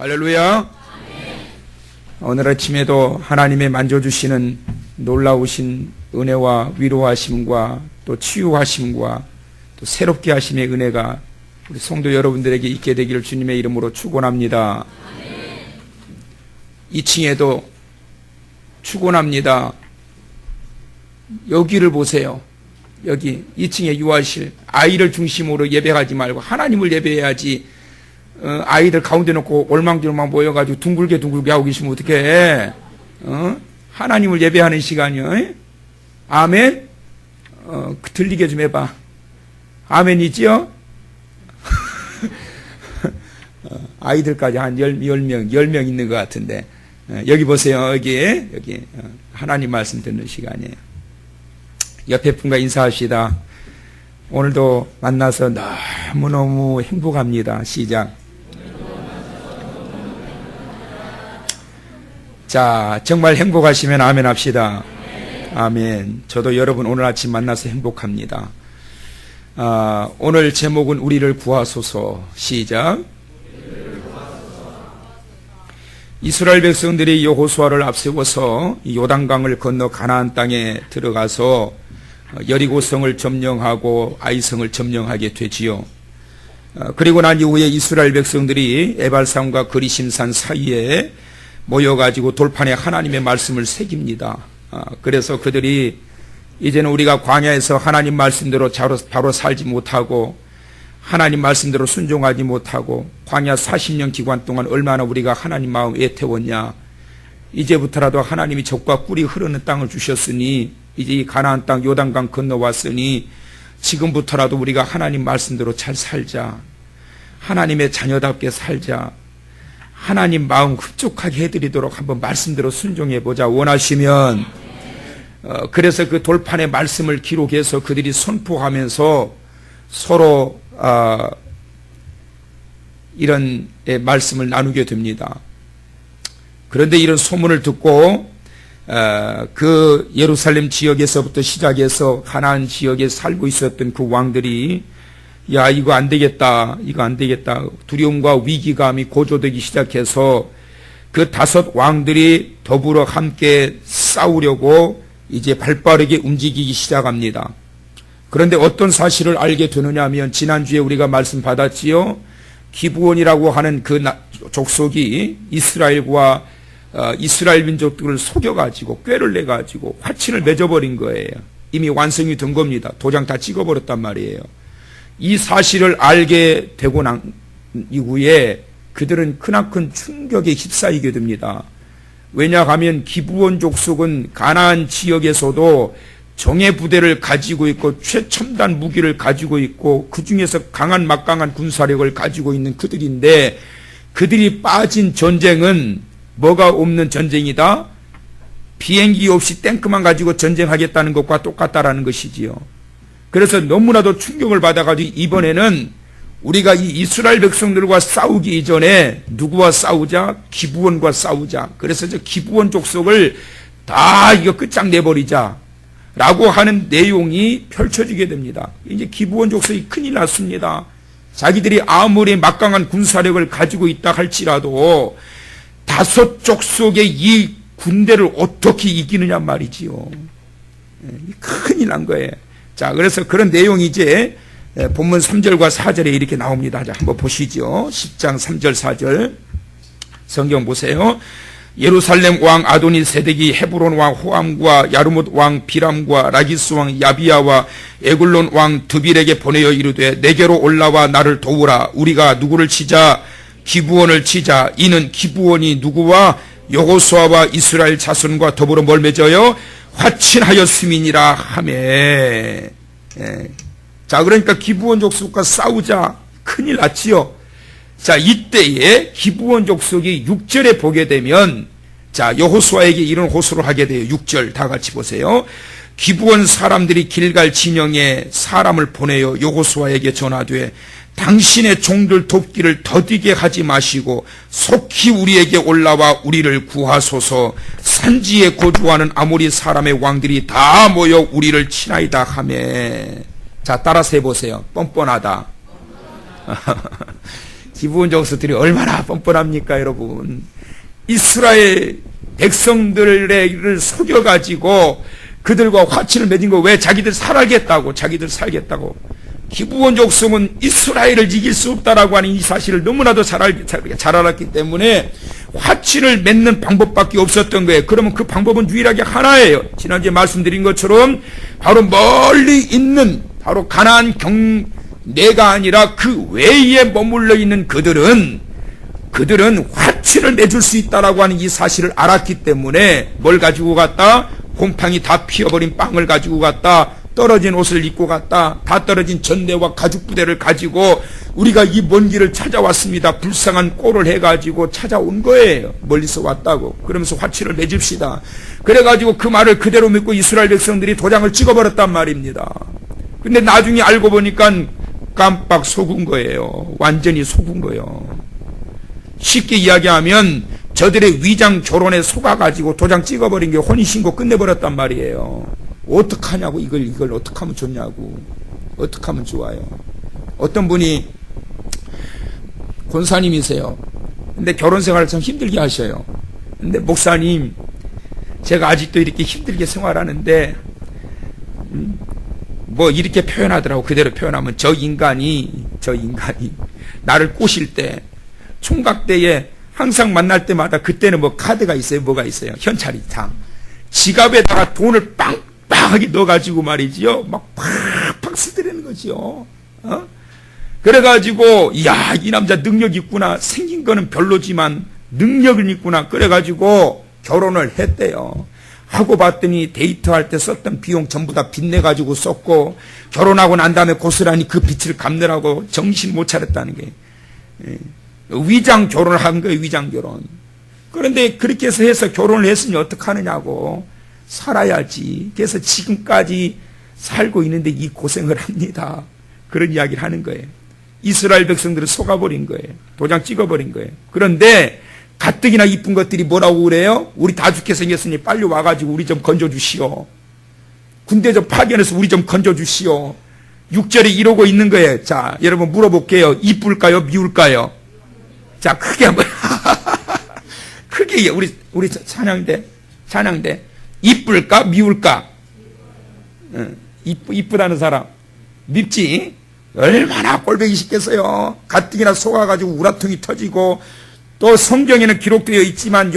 할렐루야. 오늘 아침에도 하나님의 만져주시는 놀라우신 은혜와 위로하심과 또 치유하심과 또 새롭게 하심의 은혜가 우리 성도 여러분들에게 있게 되기를 주님의 이름으로 축원합니다. 2층에도 축원합니다. 여기를 보세요. 여기 2층에 유아실, 아이를 중심으로 예배하지 말고 하나님을 예배해야지. 아이들 가운데 놓고 올망졸망 모여가지고 둥글게 하고 계시면 어떡해. 하나님을 예배하는 시간이요. 아멘. 들리게 좀 해봐. 아멘이지요? 아이들까지 한 10명 있는 것 같은데. 여기 보세요. 여기 하나님 말씀 듣는 시간이에요. 옆에 분과 인사합시다. 오늘도 만나서 너무너무 행복합니다. 시작. 자, 정말 행복하시면 아멘 합시다. 아멘. 저도 여러분 오늘 아침 만나서 행복합니다. 오늘 제목은 우리를 구하소서. 시작. 이스라엘 백성들이 여호수아를 앞세워서 요단강을 건너 가나안 땅에 들어가서 여리고성을 점령하고 아이성을 점령하게 되지요. 그리고 난 이후에 이스라엘 백성들이 에발산과 그리심산 사이에 모여가지고 돌판에 하나님의 말씀을 새깁니다. 그래서 그들이 이제는 우리가 광야에서 하나님 말씀대로 바로 살지 못하고 하나님 말씀대로 순종하지 못하고 광야 40년 기간 동안 얼마나 우리가 하나님 마음 애태웠냐. 이제부터라도 하나님이 젖과 꿀이 흐르는 땅을 주셨으니 이제 이 가나안 땅 요단강 건너왔으니 지금부터라도 우리가 하나님 말씀대로 잘 살자. 하나님의 자녀답게 살자. 하나님 마음 흡족하게 해드리도록 한번 말씀대로 순종해보자. 원하시면. 그래서 그 돌판의 말씀을 기록해서 그들이 선포하면서 서로 이런 말씀을 나누게 됩니다. 그런데 이런 소문을 듣고 그 예루살렘 지역에서부터 시작해서 가나안 지역에 살고 있었던 그 왕들이 야, 이거 안 되겠다. 두려움과 위기감이 고조되기 시작해서 그 5 왕들이 더불어 함께 싸우려고 이제 발빠르게 움직이기 시작합니다. 그런데 어떤 사실을 알게 되느냐 하면 지난주에 우리가 말씀 받았지요. 기브온이라고 하는 그 족속이 이스라엘과 이스라엘 민족들을 속여가지고 꾀를 내가지고 화친을 맺어버린 거예요. 이미 완성이 된 겁니다. 도장 다 찍어버렸단 말이에요. 이 사실을 알게 되고 난 이후에 그들은 크나큰 충격에 휩싸이게 됩니다. 왜냐하면 기브온 족속은 가나안 지역에서도 정예 부대를 가지고 있고 최첨단 무기를 가지고 있고 그 중에서 강한 막강한 군사력을 가지고 있는 그들인데 그들이 빠진 전쟁은 뭐가 없는 전쟁이다? 비행기 없이 탱크만 가지고 전쟁하겠다는 것과 똑같다라는 것이지요. 그래서 너무나도 충격을 받아가지고 이번에는 우리가 이 이스라엘 백성들과 싸우기 이전에 누구와 싸우자? 기브온과 싸우자. 그래서 저 기브온 족속을 다 이거 끝장내버리자 라고 하는 내용이 펼쳐지게 됩니다. 이제 기브온 족속이 큰일 났습니다. 자기들이 아무리 막강한 군사력을 가지고 있다 할지라도 5 족속의 이 군대를 어떻게 이기느냐 말이지요. 큰일 난 거예요. 자, 그래서 그런 내용이 이제 본문 3절과 4절에 이렇게 나옵니다. 자, 한번 보시죠. 10장 3절 4절 성경 보세요. 예루살렘 왕 아도니 세덱이 헤브론 왕 호암과 야르못 왕 비람과 라기스 왕 야비야와 에굴론 왕 드빌에게 보내어 이르되 내게로 올라와 나를 도우라. 우리가 누구를 치자? 기브온을 치자. 이는 기브온이 누구와 여호수아와 이스라엘 자손과 더불어 뭘 맺어요? 화친하였음이니라 하매. 자, 그러니까 기브온 족속과 싸우자. 큰일 났지요. 자, 이때에 기브온 족속이 6절에 보게 되면 자, 여호수아에게 이런 호소를 하게 돼요. 6절 다 같이 보세요. 기브온 사람들이 길갈 진영에 사람을 보내어 여호수아에게 전하되 당신의 종들 돕기를 더디게 하지 마시고 속히 우리에게 올라와 우리를 구하소서. 산지에 거주하는 아모리 사람의 왕들이 다 모여 우리를 치나이다 하매. 자, 따라서 해보세요. 뻔뻔하다. 기브온 족속들이 얼마나 뻔뻔합니까, 여러분? 이스라엘 백성들을 속여가지고 그들과 화친을 맺은 거 왜? 자기들 살겠다고. 기브온 족속은 이스라엘을 이길 수 없다라고 하는 이 사실을 너무나도 잘 알았기 때문에 화친을 맺는 방법밖에 없었던 거예요. 그러면 그 방법은 유일하게 하나예요. 지난주에 말씀드린 것처럼 바로 멀리 있는 바로 가나안 내가 아니라 그 외에 머물러 있는 그들은 화친을 맺을 수 있다라고 하는 이 사실을 알았기 때문에 뭘 가지고 갔다? 곰팡이 다 피어버린 빵을 가지고 갔다. 떨어진 옷을 입고 갔다. 다 떨어진 전대와 가죽 부대를 가지고 우리가 이 먼 길을 찾아왔습니다. 불쌍한 꼴을 해가지고 찾아온 거예요. 멀리서 왔다고. 그러면서 화친을 맺읍시다. 그래가지고 그 말을 그대로 믿고 이스라엘 백성들이 도장을 찍어버렸단 말입니다. 근데 나중에 알고 보니까 깜빡 속은 거예요. 완전히 속은 거예요. 쉽게 이야기하면 저들의 위장 결혼에 속아가지고 도장 찍어버린 게 혼인신고 끝내버렸단 말이에요. 어떡하냐고, 이걸 어떻게 하면 좋냐고. 어떻게 하면 좋아요. 어떤 분이 권사님이세요. 근데 결혼 생활을 참 힘들게 하셔요. 근데 목사님, 제가 아직도 이렇게 힘들게 생활하는데, 뭐 이렇게 표현하더라고. 그대로 표현하면 저 인간이 나를 꼬실 때 총각대에 항상 만날 때마다 그때는 뭐 카드가 있어요. 뭐가 있어요. 현찰이 참. 지갑에다가 돈을 빵빵하게 넣어가지고 말이지요. 막 팍팍 쓰더라는 거지요. 그래가지고 이야, 이 남자 능력 있구나. 생긴 거는 별로지만 능력은 있구나. 그래가지고 결혼을 했대요. 하고 봤더니 데이트할 때 썼던 비용 전부 다 빚내가지고 썼고, 결혼하고 난 다음에 고스란히 그 빚을 갚느라고 정신 못 차렸다는 게, 위장 결혼을 한 거예요. 위장 결혼. 그런데 그렇게 해서 결혼을 했으니 어떡하느냐고. 살아야지. 그래서 지금까지 살고 있는데 이 고생을 합니다. 그런 이야기를 하는 거예요. 이스라엘 백성들을 속아버린 거예요. 도장 찍어버린 거예요. 그런데 가뜩이나 이쁜 것들이 뭐라고 그래요? 우리 다 죽게 생겼으니 빨리 와가지고 우리 좀 건져주시오. 군대 좀 파견해서 우리 좀 건져주시오. 6절에 이러고 있는 거예요. 자, 여러분 물어볼게요. 이쁠까요? 미울까요? 자, 크게 한번 크게 우리 찬양대 이쁠까? 미울까? 이쁘다는 사람 밉지? 얼마나 꼴보기 쉽겠어요. 가뜩이나 속아가지고 우라통이 터지고, 또 성경에는 기록되어 있지만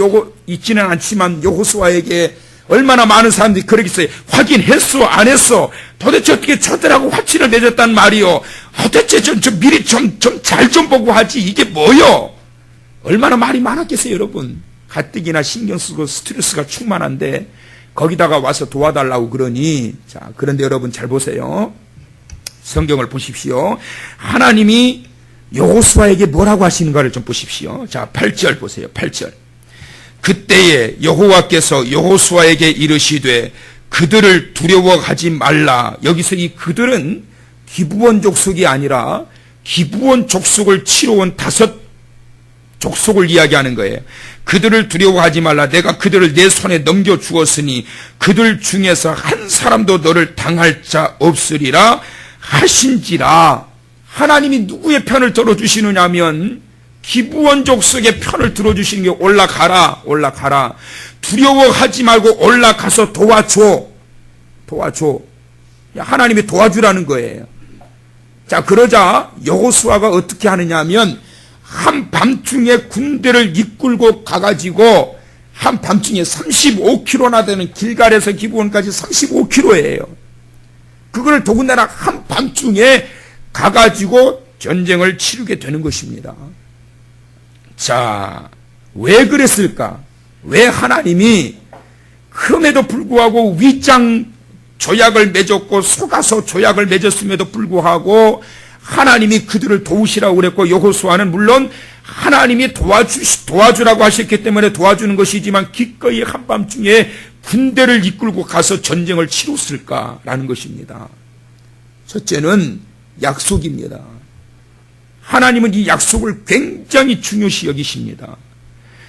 있지는 않지만 여호수아에게 얼마나 많은 사람들이 그러겠어요. 확인했어? 안 했어? 도대체 어떻게 저들하고 화친을 맺었단 말이요? 도대체 저 미리 좀 잘 좀 보고 하지. 이게 뭐요? 얼마나 말이 많았겠어요, 여러분. 가뜩이나 신경 쓰고 스트레스가 충만한데 거기다가 와서 도와달라고 그러니. 자, 그런데 여러분 잘 보세요. 성경을 보십시오. 하나님이 여호수아에게 뭐라고 하시는가를 좀 보십시오. 자, 8절 보세요. 8절. 그때에 여호와께서 여호수아에게 이르시되 그들을 두려워하지 말라. 여기서 이 그들은 기브온 족속이 아니라 기브온 족속을 치러온 5 족속을 이야기하는 거예요. 그들을 두려워하지 말라. 내가 그들을 내 손에 넘겨주었으니 그들 중에서 한 사람도 너를 당할 자 없으리라 하신지라. 하나님이 누구의 편을 들어주시느냐 하면 기브온 족속의 편을 들어주시는 게 올라가라. 두려워하지 말고 올라가서 도와줘. 하나님이 도와주라는 거예요. 자, 그러자 여호수아가 어떻게 하느냐 하면 한밤중에 군대를 이끌고 가가지고 한밤중에 35km나 되는 길갈에서 기브온까지 35km예요. 그걸 더군다나 한밤중에 가가지고 전쟁을 치르게 되는 것입니다. 자, 왜 그랬을까? 왜 하나님이 그럼에도 불구하고 위장 조약을 맺었고 속아서 조약을 맺었음에도 불구하고 하나님이 그들을 도우시라고 그랬고, 여호수아는 물론 하나님이 도와주라고 하셨기 때문에 도와주는 것이지만 기꺼이 한밤중에 군대를 이끌고 가서 전쟁을 치렀을까라는 것입니다. 첫째는 약속입니다. 하나님은 이 약속을 굉장히 중요시 여기십니다.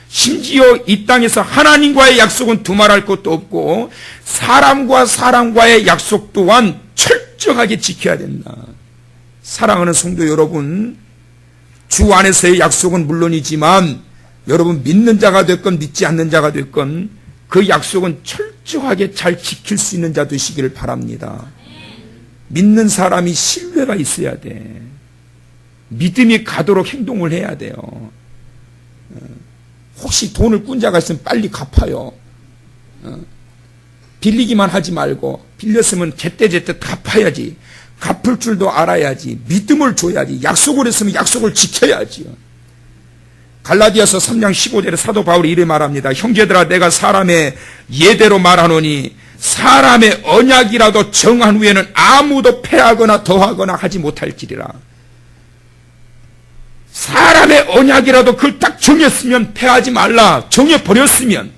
심지어 이 땅에서 하나님과의 약속은 두말할 것도 없고 사람과 사람과의 약속 또한 철저하게 지켜야 된다. 사랑하는 성도 여러분, 주 안에서의 약속은 물론이지만 여러분 믿는 자가 됐건 믿지 않는 자가 됐건 그 약속은 철저하게 잘 지킬 수 있는 자 되시기를 바랍니다. 믿는 사람이 신뢰가 있어야 돼. 믿음이 가도록 행동을 해야 돼요. 혹시 돈을 꾼 자가 있으면 빨리 갚아요. 빌리기만 하지 말고 빌렸으면 제때제때 갚아야지. 갚을 줄도 알아야지. 믿음을 줘야지. 약속을 했으면 약속을 지켜야지요. 갈라디아서 3장 15절에 사도 바울이 이래 말합니다. 형제들아 내가 사람의 예대로 말하노니 사람의 언약이라도 정한 후에는 아무도 패하거나 더하거나 하지 못할지리라. 사람의 언약이라도 그걸 딱 정했으면 패하지 말라. 정해버렸으면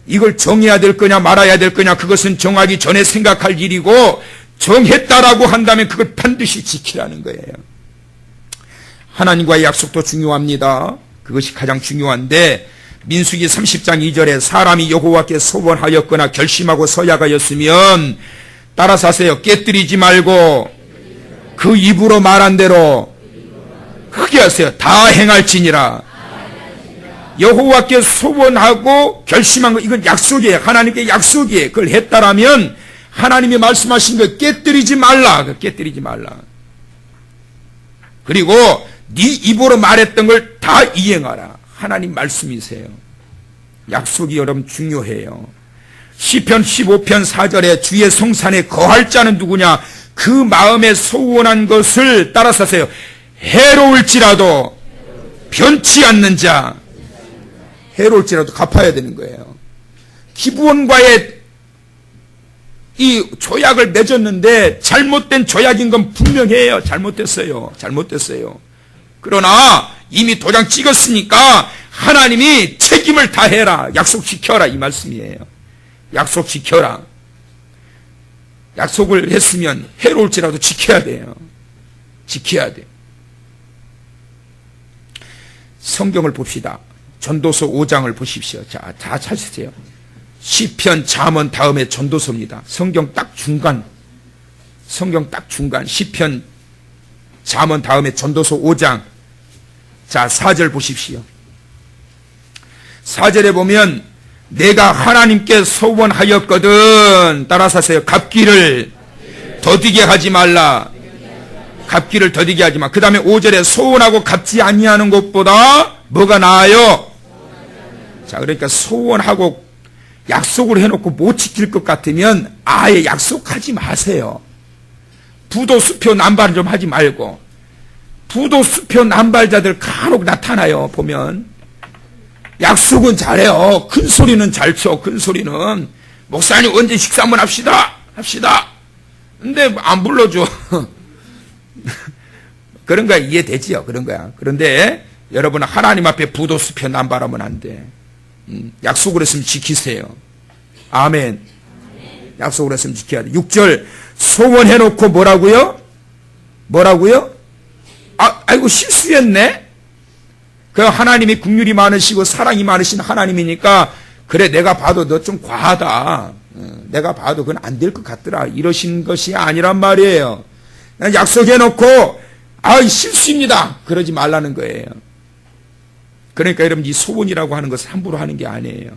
이걸 정해야 될 거냐 말아야 될 거냐 그것은 정하기 전에 생각할 일이고 정했다라고 한다면 그걸 반드시 지키라는 거예요. 하나님과의 약속도 중요합니다. 그것이 가장 중요한데 민수기 30장 2절에 사람이 여호와께 소원하였거나 결심하고 서약하였으면 따라서 하세요. 깨뜨리지 말고 그 입으로 말한 대로 크게 하세요. 다 행할지니라. 여호와께 소원하고 결심한 거 이건 약속이에요. 하나님께 약속이에요. 그걸 했다라면 하나님이 말씀하신 거 깨뜨리지 말라. 깨뜨리지 말라. 그리고 네 입으로 말했던 걸 다 이행하라. 하나님 말씀이세요. 약속이 여러분 중요해요. 시편 15편 4절에 주의 성산에 거할 자는 누구냐? 그 마음에 소원한 것을 따라서 하세요. 해로울지라도 변치 않는 자. 해로울지라도 갚아야 되는 거예요. 기부원과의 이 조약을 맺었는데 잘못된 조약인 건 분명해요. 잘못됐어요. 그러나 이미 도장 찍었으니까 하나님이 책임을 다해라. 약속지켜라 이 말씀이에요. 약속지켜라. 약속을 했으면 해로울지라도 지켜야 돼요. 지켜야 돼. 성경을 봅시다. 전도서 5장을 보십시오. 자, 다 찾으세요. 시편, 잠언 다음에 전도서입니다. 성경 딱 중간. 시편, 잠언 다음에 전도서 5장. 자, 4절 보십시오. 4절에 보면 내가 하나님께 소원하였거든. 따라서 하세요. 갚기를 더디게 하지 말라. 갚기를 더디게 하지 마. 그 다음에 5절에 소원하고 갚지 아니하는 것보다 뭐가 나아요? 자, 그러니까 소원하고 약속을 해놓고 못 지킬 것 같으면 아예 약속하지 마세요. 부도 수표 남발 좀 하지 말고. 부도 수표 남발자들 간혹 나타나요. 보면 약속은 잘해요. 큰 소리는 잘 쳐. 큰 소리는 목사님 언제 식사 한번 합시다. 근데 안 불러줘. 그런 거야 이해되지요. 그런 거야. 그런데 여러분은 하나님 앞에 부도 수표 남발하면 안 돼. 약속을 했으면 지키세요. 아멘. 약속을 했으면 지켜야 돼. 6절 소원해놓고 뭐라고요? 아이고 실수했네. 그 하나님이 긍휼이 많으시고 사랑이 많으신 하나님이니까 그래 내가 봐도 너 좀 과하다. 내가 봐도 그건 안 될 것 같더라. 이러신 것이 아니란 말이에요. 약속해놓고 실수입니다. 그러지 말라는 거예요. 그러니까 여러분 이 소원이라고 하는 것을 함부로 하는 게 아니에요.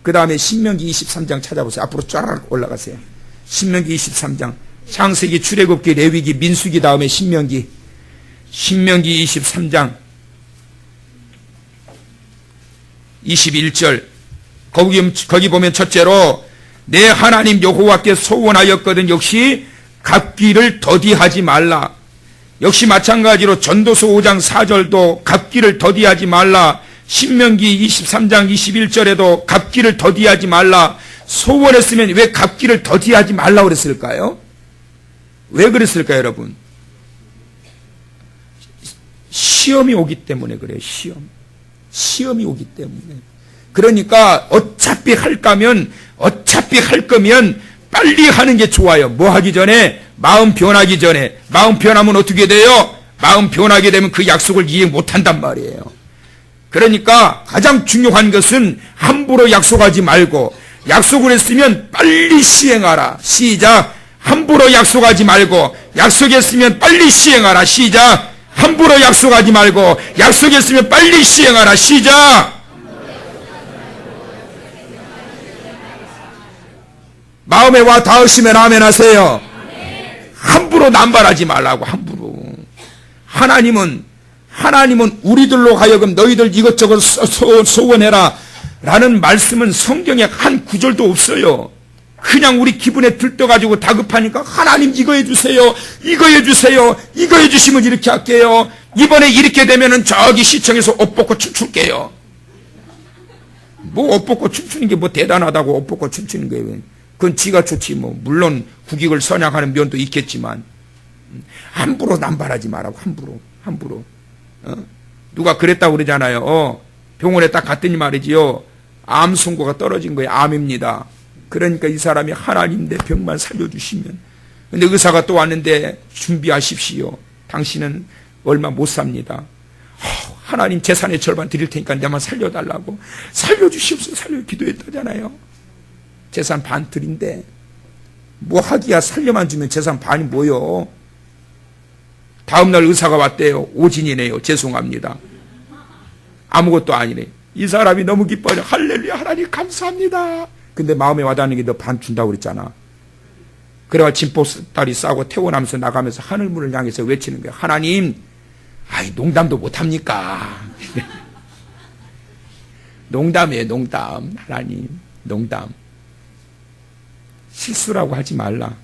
그 다음에 신명기 23장 찾아보세요. 앞으로 쫙 올라가세요. 신명기 23장. 창세기, 출애굽기, 레위기, 민수기 다음에 신명기 23장 21절. 거기 보면 첫째로 내 하나님 여호와께 소원하였거든. 역시 갚기를 더디하지 말라. 역시 마찬가지로 전도서 5장 4절도 갚기를 더디하지 말라. 신명기 23장 21절에도 갚기를 더디하지 말라. 소원했으면 왜 갚기를 더디하지 말라 그랬을까요? 왜 그랬을까요, 여러분? 시험이 오기 때문에 그래요. 시험이 오기 때문에. 그러니까 어차피 할 거면 빨리 하는 게 좋아요. 뭐 하기 전에? 마음 변하기 전에. 마음 변하면 어떻게 돼요? 마음 변하게 되면 그 약속을 이해 못한단 말이에요. 그러니까 가장 중요한 것은 함부로 약속하지 말고 약속을 했으면 빨리 시행하라. 시작. 함부로 약속하지 말고 약속했으면 빨리 시행하라. 시작. 함부로 약속하지 말고 약속했으면 빨리 시행하라. 시작. 마음에 와 닿으시면 아멘 하세요. 함부로 남발하지 말라고. 함부로. 하나님은 우리들로 하여금 너희들 이것저것 소원해라 라는 말씀은 성경에 한 구절도 없어요. 그냥 우리 기분에 들떠가지고 다급하니까 하나님 이거 해주세요, 이거 해주세요, 이거 해주시면 이렇게 할게요. 이번에 이렇게 되면은 저기 시청에서 옷 벗고 춤출게요. 뭐 옷 벗고 춤추는 게 뭐 대단하다고 옷 벗고 춤추는 거예요. 그건 지가 좋지 뭐. 물론 국익을 선양하는 면도 있겠지만 함부로 남발하지 말라고. 함부로. 누가 그랬다고 그러잖아요. 병원에 딱 갔더니 말이지요, 암 선고가 떨어진 거예요. 암입니다. 그러니까 이 사람이 하나님 내 병만 살려주시면. 근데 의사가 또 왔는데 준비하십시오. 당신은 얼마 못 삽니다. 하나님 재산의 절반 드릴 테니까 내만 살려달라고. 살려주시옵소서. 기도했다잖아요. 재산 반 드린데 뭐 하기야. 살려만 주면 재산 반이 뭐요. 다음날 의사가 왔대요. 오진이네요. 죄송합니다. 아무것도 아니네. 이 사람이 너무 기뻐요. 할렐루야, 하나님 감사합니다. 근데 마음에 와닿는 게 너 반 준다고 그랬잖아. 그래가 짐보따리 싸고 태워나면서 나가면서 하늘문을 향해서 외치는 거야. 하나님, 아이 농담도 못합니까? 농담이에요. 농담. 하나님 농담. 실수라고 하지 말라.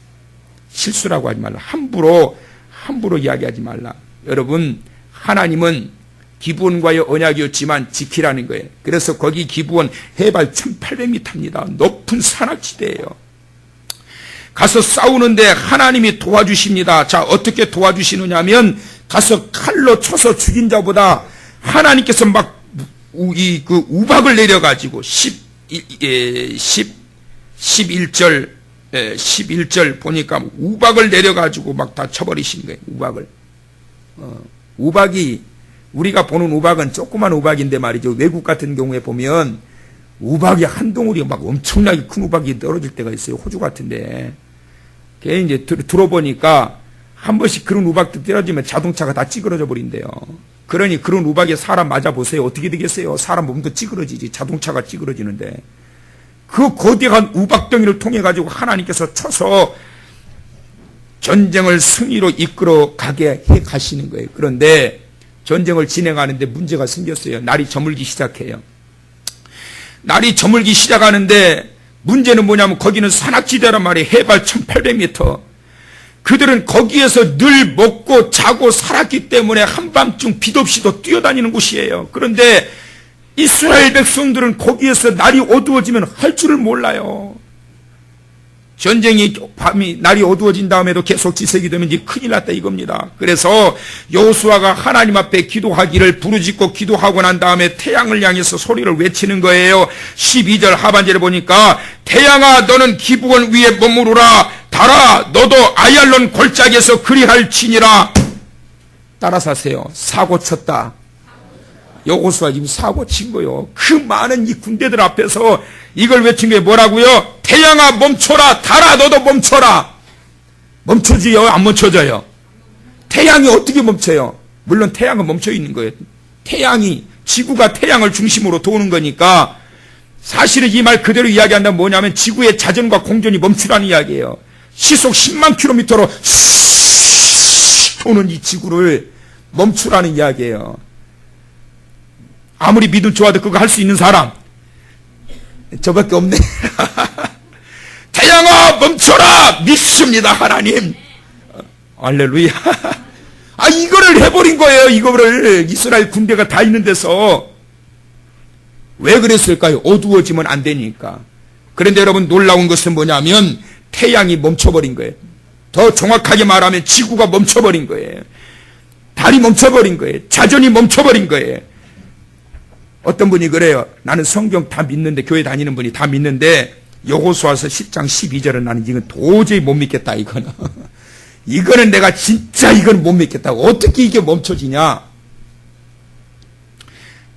실수라고 하지 말라. 함부로 이야기하지 말라. 여러분, 하나님은 기브온과의 언약이었지만 지키라는 거예요. 그래서 거기 기브온 해발 1800m입니다. 높은 산악지대예요. 가서 싸우는데 하나님이 도와주십니다. 자, 어떻게 도와주시느냐면 가서 칼로 쳐서 죽인 자보다 하나님께서 막 그 우박을 내려가지고 11절 보니까 우박을 내려가지고 막 다 쳐버리신 거예요. 우박을. 우박이, 우리가 보는 우박은 조그만 우박인데 말이죠. 외국 같은 경우에 보면 우박이 한 덩어리 막 엄청나게 큰 우박이 떨어질 때가 있어요. 호주 같은데. 걔 이제 들어보니까 한 번씩 그런 우박도 떨어지면 자동차가 다 찌그러져 버린대요. 그러니 그런 우박에 사람 맞아보세요. 어떻게 되겠어요? 사람 몸도 찌그러지지. 자동차가 찌그러지는데. 그 거대한 우박덩이를 통해 가지고 하나님께서 쳐서 전쟁을 승리로 이끌어 가게 해 가시는 거예요. 그런데 전쟁을 진행하는데 문제가 생겼어요. 날이 저물기 시작해요. 날이 저물기 시작하는데 문제는 뭐냐면 거기는 산악지대란 말이에요. 해발 1800m. 그들은 거기에서 늘 먹고 자고 살았기 때문에 한밤중 빛 없이도 뛰어다니는 곳이에요. 그런데 이스라엘 백성들은 거기에서 날이 어두워지면 할 줄을 몰라요. 전쟁이 날이 어두워진 다음에도 계속 지색이 되면 이제 큰일 났다 이겁니다. 그래서 여호수아가 하나님 앞에 기도하기를 부르짖고 기도하고 난 다음에 태양을 향해서 소리를 외치는 거예요. 12절 하반절에 보니까 태양아 너는 기브온 위에 머무르라. 달아 너도 아얄론 골짜기에서 그리할지니라. 따라서 하세요. 사고 쳤다. 여호수아 지금 사고 친 거요. 그 많은 이 군대들 앞에서 이걸 외친 게 뭐라고요? 태양아 멈춰라. 달아 너도 멈춰라. 멈춰지요? 안 멈춰져요? 태양이 어떻게 멈춰요? 물론 태양은 멈춰 있는 거예요. 태양이, 지구가 태양을 중심으로 도는 거니까 사실은 이 말 그대로 이야기한다면 뭐냐면 지구의 자전과 공전이 멈추라는 이야기예요. 시속 10만 킬로미터로 도는 이 지구를 멈추라는 이야기예요. 아무리 믿음 좋아도 그거 할 수 있는 사람 저밖에 없네. 태양아 멈춰라. 믿습니다 하나님. 할렐루야. 아 이거를 해버린 거예요. 이거를 이스라엘 군대가 다 있는 데서. 왜 그랬을까요? 어두워지면 안 되니까. 그런데 여러분 놀라운 것은 뭐냐면 태양이 멈춰버린 거예요. 더 정확하게 말하면 지구가 멈춰버린 거예요. 달이 멈춰버린 거예요. 자전이 멈춰버린 거예요. 어떤 분이 그래요. 나는 성경 다 믿는데, 교회 다니는 분이 다 믿는데 여호수아서 10장 12절은 나는 이건 도저히 못 믿겠다. 이거는 내가 진짜 이건 못 믿겠다고. 어떻게 이게 멈춰지냐.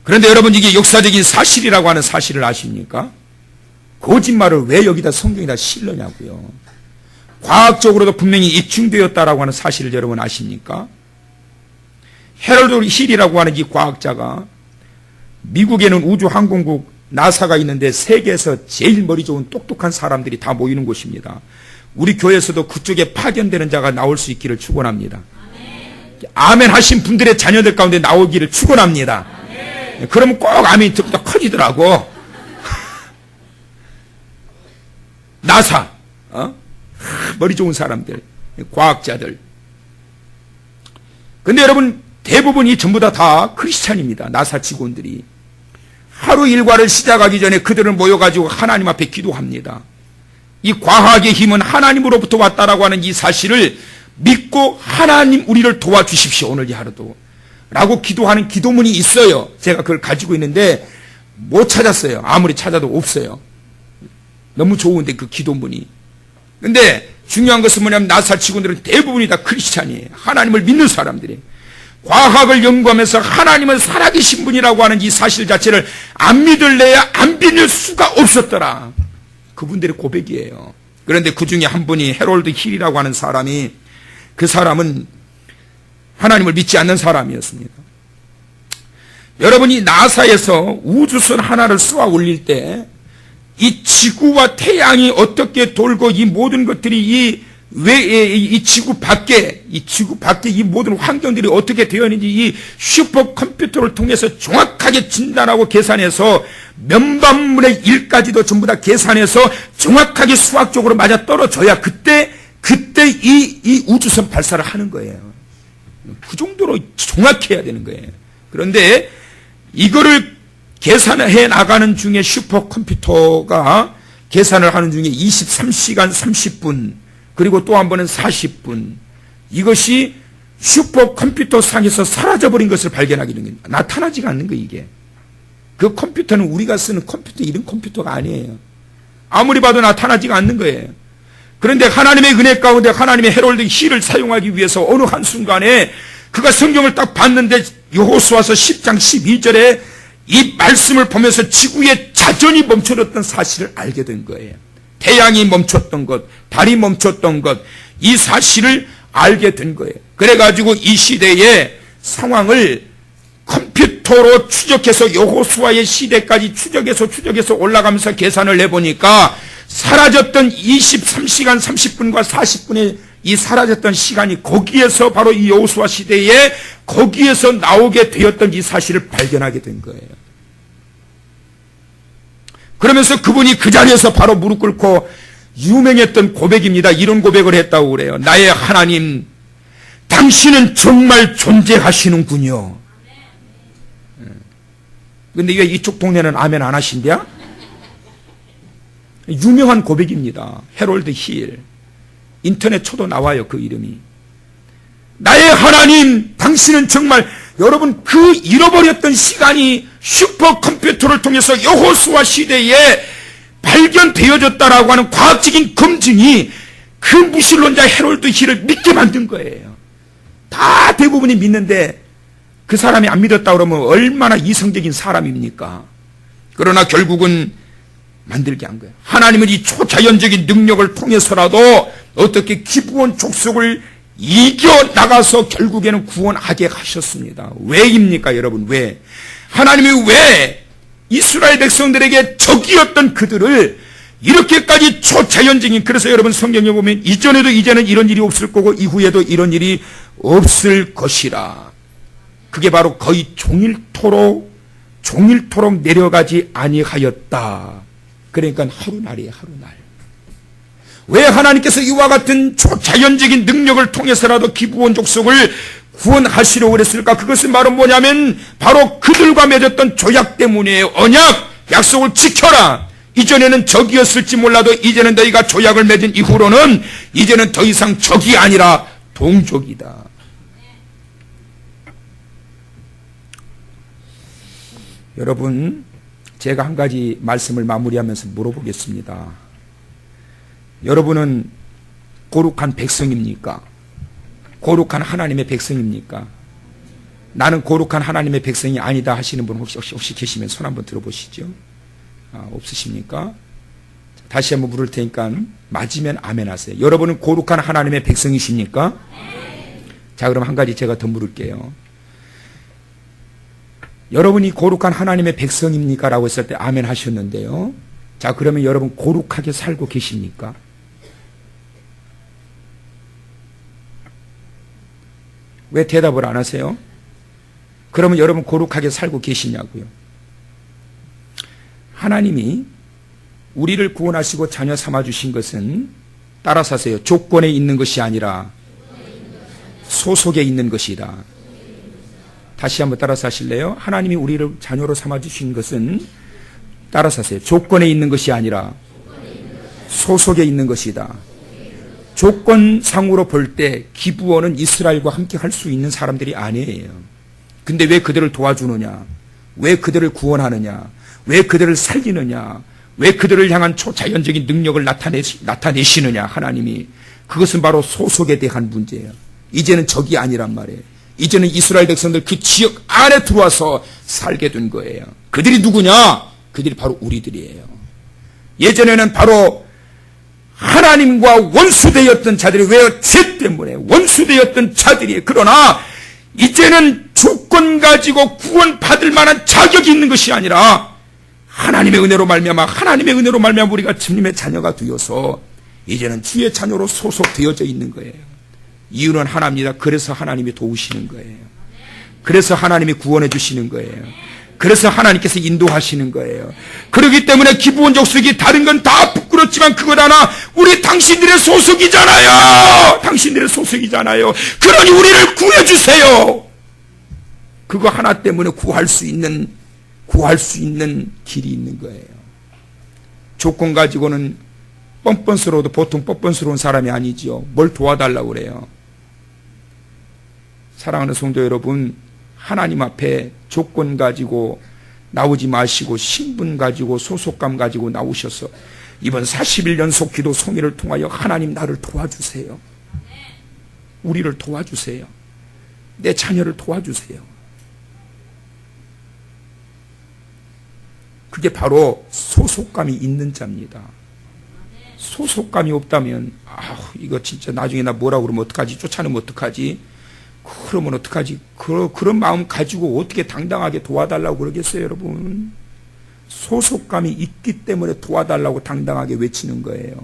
그런데 여러분 이게 역사적인 사실이라고 하는 사실을 아십니까? 거짓말을 왜 여기다 성경에다 실느냐고요. 과학적으로도 분명히 입증되었다라고 하는 사실을 여러분 아십니까? 헤럴드 힐이라고 하는 이 과학자가 미국에는 우주항공국 나사가 있는데 세계에서 제일 머리 좋은 똑똑한 사람들이 다 모이는 곳입니다. 우리 교회에서도 그쪽에 파견되는 자가 나올 수 있기를 축원합니다. 아멘 하신 분들의 자녀들 가운데 나오기를 축원합니다. 그러면 꼭 아멘이 더 커지더라고. 나사, 머리 좋은 사람들, 과학자들. 근데 여러분 대부분이 전부 다 크리스찬입니다. 나사 직원들이. 하루 일과를 시작하기 전에 그들은 모여가지고 하나님 앞에 기도합니다. 이 과학의 힘은 하나님으로부터 왔다라고 하는 이 사실을 믿고 하나님 우리를 도와주십시오. 오늘 이 하루도. 라고 기도하는 기도문이 있어요. 제가 그걸 가지고 있는데 못 찾았어요. 아무리 찾아도 없어요. 너무 좋은데 그 기도문이. 근데 중요한 것은 뭐냐면 나사 직원들은 대부분이 다 크리스찬이에요. 하나님을 믿는 사람들이에요. 과학을 연구하면서 하나님은 살아계신 분이라고 하는 이 사실 자체를 안 믿을래야 안 믿을 수가 없었더라. 그분들의 고백이에요. 그런데 그 중에 한 분이 헤럴드 힐이라고 하는 사람이, 그 사람은 하나님을 믿지 않는 사람이었습니다. 여러분이 나사에서 우주선 하나를 쏘아 올릴 때 이 지구와 태양이 어떻게 돌고 이 모든 것들이 이 지구 밖에 이 모든 환경들이 어떻게 되어 있는지 이 슈퍼컴퓨터를 통해서 정확하게 진단하고 계산해서 면반물의 1까지도 전부 다 계산해서 정확하게 수학적으로 맞아 떨어져야 그때 이 우주선 발사를 하는 거예요. 그 정도로 정확해야 되는 거예요. 그런데 이거를 계산해 나가는 중에 슈퍼컴퓨터가 계산을 하는 중에 23시간 30분 그리고 또 한 번은 40분, 이것이 슈퍼컴퓨터 상에서 사라져버린 것을 발견하게 된 겁니다. 나타나지가 않는 거예요. 이게. 그 컴퓨터는 우리가 쓰는 컴퓨터 이런 컴퓨터가 아니에요. 아무리 봐도 나타나지가 않는 거예요. 그런데 하나님의 은혜 가운데 하나님의 헤럴드 힐을 사용하기 위해서 어느 한순간에 그가 성경을 딱 봤는데 여호수아서 10장 12절에 이 말씀을 보면서 지구의 자전이 멈춰졌던 사실을 알게 된 거예요. 태양이 멈췄던 것, 달이 멈췄던 것, 이 사실을 알게 된 거예요. 그래가지고 이 시대의 상황을 컴퓨터로 추적해서 여호수아의 시대까지 추적해서 올라가면서 계산을 내보니까 사라졌던 23시간 30분과 40분의 이 사라졌던 시간이 거기에서 바로 이 여호수아 시대에 거기에서 나오게 되었던 이 사실을 발견하게 된 거예요. 그러면서 그분이 그 자리에서 바로 무릎 꿇고 유명했던 고백입니다. 이런 고백을 했다고 그래요. 나의 하나님, 당신은 정말 존재하시는군요. 근데 왜 이쪽 동네는 아멘 안 하신대야? 유명한 고백입니다. 헤럴드 힐. 인터넷 쳐도 나와요. 그 이름이. 나의 하나님, 당신은 정말, 여러분 그 잃어버렸던 시간이 슈퍼컴퓨터를 통해서 여호수아 시대에 발견되어졌다라고 하는 과학적인 검증이 그 무신론자 헤럴드 힐을 믿게 만든 거예요. 다 대부분이 믿는데 그 사람이 안 믿었다 그러면 얼마나 이성적인 사람입니까? 그러나 결국은 만들게 한 거예요. 하나님은 이 초자연적인 능력을 통해서라도 어떻게 기브온 족속을 이겨나가서 결국에는 구원하게 하셨습니다. 왜입니까 여러분? 왜? 하나님이 왜 이스라엘 백성들에게 적이었던 그들을 이렇게까지 초자연적인, 그래서 여러분 성경에 보면 이제는 이런 일이 없을 거고 이후에도 이런 일이 없을 것이라. 그게 바로 거의 종일토록 내려가지 아니하였다. 그러니까 하루날이에요. 하루날. 왜 하나님께서 이와 같은 초자연적인 능력을 통해서라도 기브온 족속을 구원하시려고 그랬을까? 그것은 바로 뭐냐면 바로 그들과 맺었던 조약 때문이에요. 언약, 약속을 지켜라. 이전에는 적이었을지 몰라도 이제는 너희가 조약을 맺은 이후로는 이제는 더 이상 적이 아니라 동족이다. 여러분, 제가 한 가지 말씀을 마무리하면서 물어보겠습니다. 여러분은 거룩한 백성입니까? 거룩한 하나님의 백성입니까? 나는 거룩한 하나님의 백성이 아니다 하시는 분 혹시 계시면 손 한번 들어보시죠. 없으십니까? 자, 다시 한번 물을 테니까 맞으면 아멘 하세요. 여러분은 거룩한 하나님의 백성이십니까? 자, 그럼 한 가지 제가 더 물을게요. 여러분이 거룩한 하나님의 백성입니까? 라고 했을 때 아멘 하셨는데요. 자, 그러면 여러분 거룩하게 살고 계십니까? 왜 대답을 안 하세요? 그러면 여러분 거룩하게 살고 계시냐고요. 하나님이 우리를 구원하시고 자녀 삼아주신 것은 따라서 하세요. 조건에 있는 것이 아니라 소속에 있는 것이다. 다시 한번 따라서 하실래요? 하나님이 우리를 자녀로 삼아주신 것은 따라서 하세요. 조건에 있는 것이 아니라 소속에 있는 것이다. 조건상으로 볼 때 기브원은 이스라엘과 함께 할 수 있는 사람들이 아니에요. 근데 왜 그들을 도와주느냐? 왜 그들을 구원하느냐? 왜 그들을 살리느냐? 왜 그들을 향한 초자연적인 능력을 나타내시느냐? 하나님이. 그것은 바로 소속에 대한 문제예요. 이제는 적이 아니란 말이에요. 이제는 이스라엘 백성들 그 지역 안에 들어와서 살게 된 거예요. 그들이 누구냐? 그들이 바로 우리들이에요. 예전에는 바로 하나님과 원수되었던 자들이, 왜? 죄 때문에 원수되었던 자들이. 그러나 이제는 조건 가지고 구원받을 만한 자격이 있는 것이 아니라 하나님의 은혜로 말미암아 우리가 주님의 자녀가 되어서 이제는 주의 자녀로 소속되어져 있는 거예요. 이유는 하나입니다. 그래서 하나님이 도우시는 거예요. 그래서 하나님이 구원해 주시는 거예요. 그래서 하나님께서 인도하시는 거예요. 그렇기 때문에 기브온 족속이 다른 건 다 부끄럽지만 그것 하나, 우리 당신들의 소속이잖아요. 당신들의 소속이잖아요. 그러니 우리를 구해주세요. 그거 하나 때문에 구할 수 있는 길이 있는 거예요. 조건 가지고는 뻔뻔스러워도 보통 뻔뻔스러운 사람이 아니지요. 뭘 도와달라고 그래요. 사랑하는 성도 여러분, 하나님 앞에 조건 가지고 나오지 마시고 신분 가지고 소속감 가지고 나오셔서 이번 41연속 기도 송해를 통하여 하나님 나를 도와주세요. 우리를 도와주세요. 내 자녀를 도와주세요. 그게 바로 소속감이 있는 자입니다. 소속감이 없다면 이거 진짜 나중에 나 뭐라고 그러면 어떡하지? 쫓아내면 어떡하지? 그러면 어떡하지? 그런 마음 가지고 어떻게 당당하게 도와달라고 그러겠어요, 여러분? 소속감이 있기 때문에 도와달라고 당당하게 외치는 거예요.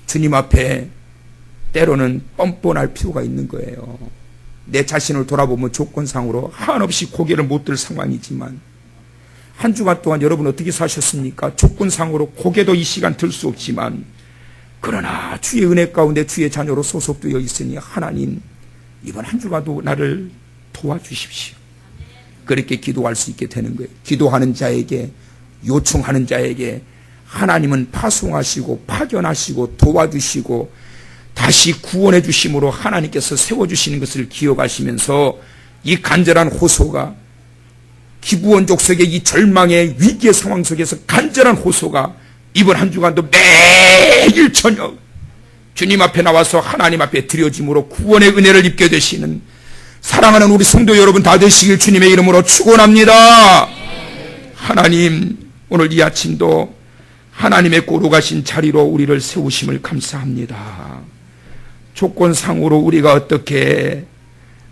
주님 앞에 때로는 뻔뻔할 필요가 있는 거예요. 내 자신을 돌아보면 조건상으로 한없이 고개를 못 들 상황이지만 한 주간 동안 여러분 어떻게 사셨습니까? 조건상으로 고개도 이 시간 들 수 없지만 그러나 주의 은혜 가운데 주의 자녀로 소속되어 있으니 하나님 이번 한 주간도 나를 도와주십시오. 그렇게 기도할 수 있게 되는 거예요. 기도하는 자에게, 요청하는 자에게 하나님은 파송하시고 파견하시고 도와주시고 다시 구원해 주심으로 하나님께서 세워주시는 것을 기억하시면서 이 간절한 호소가, 기브온 족속의 이 절망의 위기의 상황 속에서 간절한 호소가 이번 한 주간도 매일 저녁 주님 앞에 나와서 하나님 앞에 드려짐으로 구원의 은혜를 입게 되시는 사랑하는 우리 성도 여러분 다 되시길 주님의 이름으로 축원합니다. 하나님, 오늘 이 아침도 하나님의 거룩하신 자리로 우리를 세우심을 감사합니다. 조건상으로 우리가 어떻게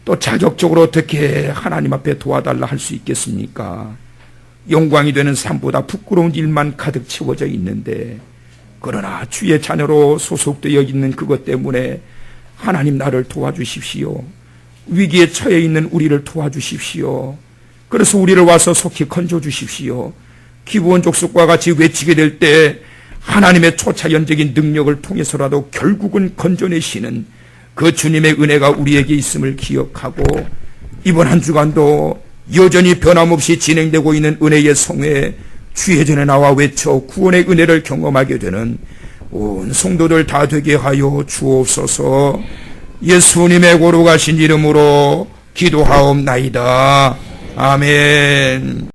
또 자격적으로 어떻게 하나님 앞에 도와달라 할 수 있겠습니까? 영광이 되는 삶보다 부끄러운 일만 가득 채워져 있는데 그러나 주의 자녀로 소속되어 있는 그것 때문에 하나님 나를 도와주십시오. 위기에 처해 있는 우리를 도와주십시오. 그래서 우리를 와서 속히 건져주십시오. 기브온 족속과 같이 외치게 될 때 하나님의 초차연적인 능력을 통해서라도 결국은 건져내시는 그 주님의 은혜가 우리에게 있음을 기억하고 이번 한 주간도 여전히 변함없이 진행되고 있는 은혜의 성회에 주의 전에 나와 외쳐 구원의 은혜를 경험하게 되는 온 성도들 다 되게 하여 주옵소서. 예수님의 거룩하신 이름으로 기도하옵나이다. 아멘.